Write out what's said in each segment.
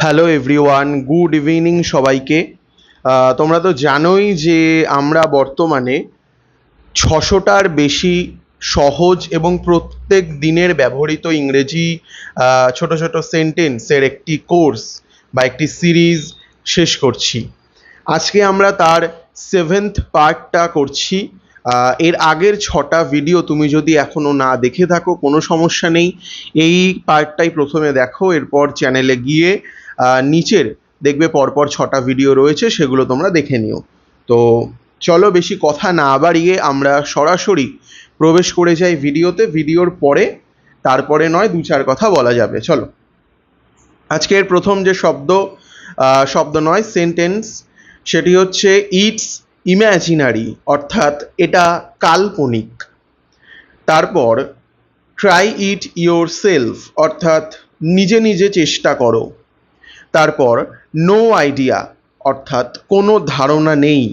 Hello everyone, good evening সবাইকে। তোমরা তো জানোই যে আমরা বর্তমানে 600টার বেশি সহজ এবং প্রত্যেক দিনের ব্যবহৃত ইংরেজি ছোট ছোট সেন্টেন্সের একটি কোর্স বা একটি সিরিজ শেষ করছি। আজকে আমরা তার 7th পার্টটা করছি। এর আগের 6টা ভিডিও তুমি যদি এখনো না দেখে থাকো কোনো সমস্যা নেই, এই পার্টটাই প্রথমে দেখো, এরপর চ্যানেলে গিয়ে নিচের দেখবে পরপর 6টা ভিডিও রয়েছে, সেগুলো তোমরা দেখে নিও। তো চলো বেশি কথা না বাড়িয়ে আমরা সরাসরি প্রবেশ করে যাই ভিডিওতে। ভিডিওর পরে তারপরে নয় দু চার কথা বলা যাবে। চলো, আজকের প্রথম যে শব্দ নয় সেন্টেন্স, সেটি হচ্ছে ইটস ইম্যাজিনারি, অর্থাৎ এটা কাল্পনিক। তারপর ট্রাই ইট ইয়োর সেলফ, অর্থাৎ নিজে নিজে চেষ্টা করো। তারপর নো আইডিয়া, অর্থাৎ কোনো ধারণা নেই।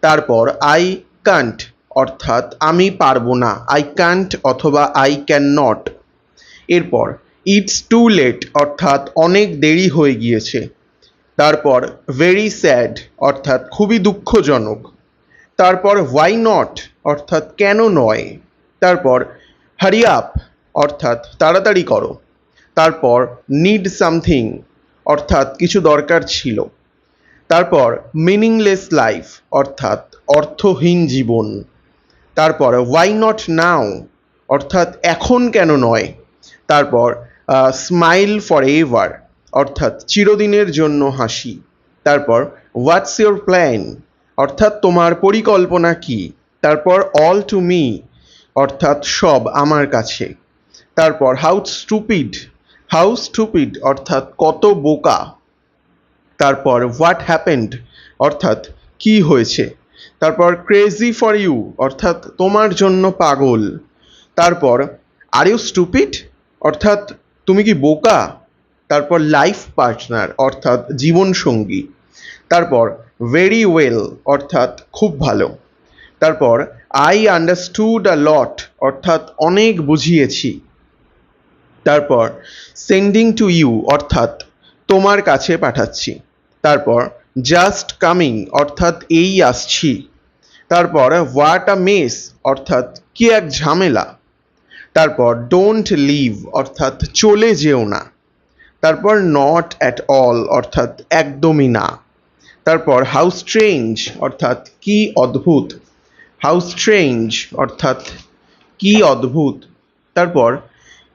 তারপর আই কান্ট, অর্থাৎ আমি পারবো না, আই কান্ট অথবা আই ক্যান নট। এরপর ইটস টু লেট, অর্থাৎ অনেক দেরি হয়ে গিয়েছে। তারপর ভেরি স্যাড, অর্থাৎ খুবই দুঃখজনক। তারপর হোয়াই নট, অর্থাৎ কেন নয়। তারপর হারি আপ, অর্থাৎ তাড়াতাড়ি করো। তারপর নিড সামথিং, অর্থাৎ কিছু দরকার ছিল। তারপর মিনিংলেস লাইফ, অর্থাৎ অর্থহীন জীবন। তারপর হোয়াই নট নাও, অর্থাৎ এখন কেন নয়। তারপর স্মাইল ফর এভার, অর্থাৎ চিরদিনের জন্য হাসি। তারপর হোয়াটস ইয়োর প্ল্যান, অর্থাৎ তোমার পরিকল্পনা কি। তারপর অল টু মি, অর্থাৎ সব আমার কাছে। তারপর হাউ স্টুপিড, অর্থাৎ কত বোকা। তারপর হোয়াট হ্যাপেন্ড, অর্থাৎ কি হয়েছে। তারপর ক্রেজি ফর ইউ, অর্থাৎ তোমার জন্য পাগল। তারপর আর ইউ স্টুপিড, অর্থাৎ তুমি কি বোকা। তারপর লাইফ পার্টনার, অর্থাৎ জীবন সঙ্গী। তারপর ভেরি ওয়েল, অর্থাৎ খুব ভালো। তারপর আই আন্ডারস্টুড আ লট, অর্থাৎ অনেক বুঝিয়েছি। তারপর সেন্ডিং টু ইউ, অর্থাৎ তোমার কাছে পাঠাচ্ছি। তারপর জাস্ট কামিং, অর্থাৎ এই আসছি। তারপর হোয়াট আ মেস, অর্থাৎ কি এক ঝামেলা। তারপর ডোন্ট লিভ, অর্থাৎ চলে যেও না। তারপর নট অ্যাট অল, অর্থাৎ একদমই না। তারপর হাউ স্ট্রেঞ্জ, অর্থাৎ কি অদ্ভুত। হাউ স্ট্রেঞ্জ, অর্থাৎ কি অদ্ভুত। তারপর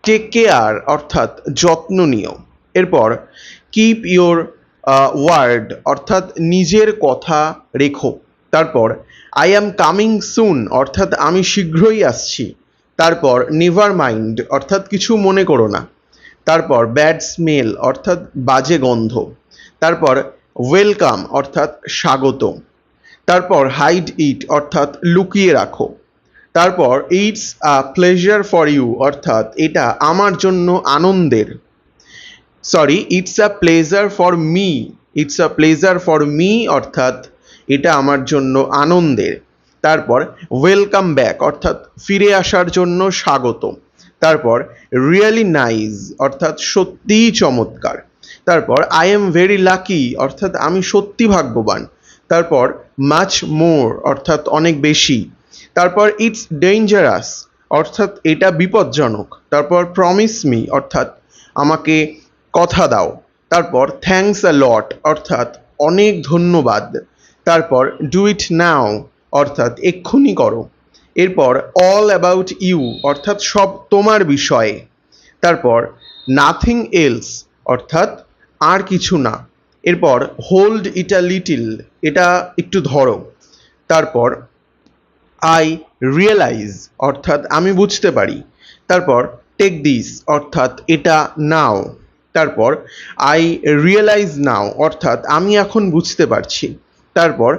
টেক কেয়ার, অর্থাৎ যত্ন নিও। এরপর কিপ ইয়োর ওয়ার্ড, অর্থাৎ নিজের কথা রেখো। তারপর আই অ্যাম কামিং সুন, অর্থাৎ আমি শীঘ্রই আসছি। তারপর নেভার মাইন্ড, অর্থাৎ কিছু মনে করো না। তারপর ব্যাড স্মেল, অর্থাৎ বাজে গন্ধ। তারপর ওয়েলকাম, অর্থাৎ স্বাগত। তারপর হাইড ইট, অর্থাৎ লুকিয়ে রাখো। তারপর it's a pleasure for you, অর্থাৎ এটা আমার জন্য আনন্দের। It's a pleasure for me, it's a pleasure for me, অর্থাৎ এটা আমার জন্য আনন্দের। তারপর ওয়েলকাম ব্যাক, অর্থাৎ ফিরে আসার জন্য স্বাগত। তারপর রিয়েলি নাইস, অর্থাৎ সত্যিই চমৎকার। তারপর আই এম ভেরি লাকি, অর্থাৎ আমি সত্যি ভাগ্যবান। তারপর মাচ মোর, অর্থাৎ অনেক বেশি। তারপর ইটস ডেঞ্জারাস, অর্থাৎ এটা বিপজ্জনক। তারপর প্রমিস মি, অর্থাৎ আমাকে কথা দাও। তারপর থ্যাঙ্কস আ লট, অর্থাৎ অনেক ধন্যবাদ। তারপর ডু ইট নাও, অর্থাৎ এক্ষুনি করো। এরপর অল অ্যাবাউট ইউ, অর্থাৎ সব তোমার বিষয়ে। তারপর নাথিং এলস, অর্থাৎ আর কিছু না। এরপর হোল্ড ইট আ লিটিল, এটা একটু ধরো। তারপর আই রিয়েলাইজ, অর্থাৎ আমি বুঝতে পারি। তারপর টেক দিস, অর্থাৎ এটা নাও। তারপর আই রিয়েলাইজ নাও, অর্থাৎ আমি এখন বুঝতে পারছি। তারপর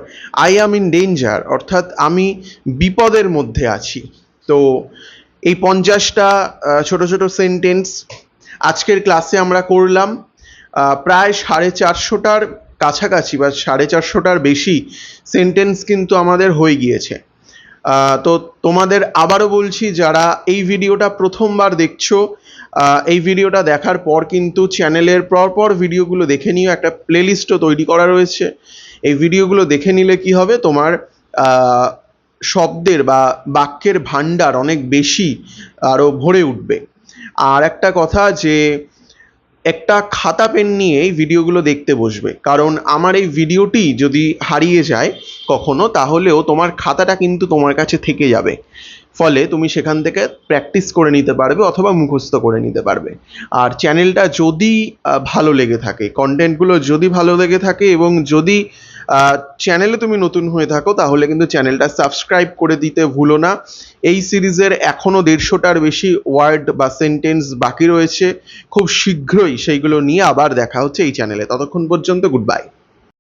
আই অ্যাম ইন ডেঞ্জার, অর্থাৎ আমি বিপদের মধ্যে আছি। তো এই 50টা ছোট ছোট সেন্টেন্স আজকের ক্লাসে আমরা করলাম। প্রায় 450টার কাছাকাছি বা 450টার বেশি সেন্টেন্স কিন্তু আমাদের হয়ে গিয়েছে। তো তোমাদের আবারও বলছি, যারা এই ভিডিওটা প্রথমবার দেখছো এই ভিডিওটা দেখার পর কিন্তু চ্যানেলের পরপর ভিডিওগুলো দেখে নিও, একটা প্লেলিস্টও তৈরি করা রয়েছে। এই ভিডিওগুলো দেখে নিলে কি হবে, তোমার শব্দের বা বাক্যের ভাণ্ডার অনেক বেশি আরও ভরে উঠবে। আর একটা কথা, যে একটা খাতা পেন নিয়ে এই ভিডিওগুলো দেখতে বসবে, কারণ আমার এই ভিডিওটি যদি হারিয়ে যায় কখনো, তাহলেও তোমার খাতাটা কিন্তু তোমার কাছে থেকে যাবে, ফলে তুমি সেখান থেকে প্র্যাকটিস করে নিতে পারবে অথবা মুখস্থ করে নিতে পারবে। আর চ্যানেলটা যদি ভালো লেগে থাকে, কন্টেন্টগুলো যদি ভালো লেগে থাকে, এবং যদি চ্যানেলে তুমি নতুন হয়ে থাকো, তাহলে কিন্তু চ্যানেলটা সাবস্ক্রাইব করে দিতে ভুলো না। এই সিরিজের এখনও 150টার বেশি ওয়ার্ড বা সেন্টেন্স বাকি রয়েছে। খুব শীঘ্রই সেইগুলো নিয়ে আবার দেখা হচ্ছে এই চ্যানেলে। ততক্ষণ পর্যন্ত গুড বাই।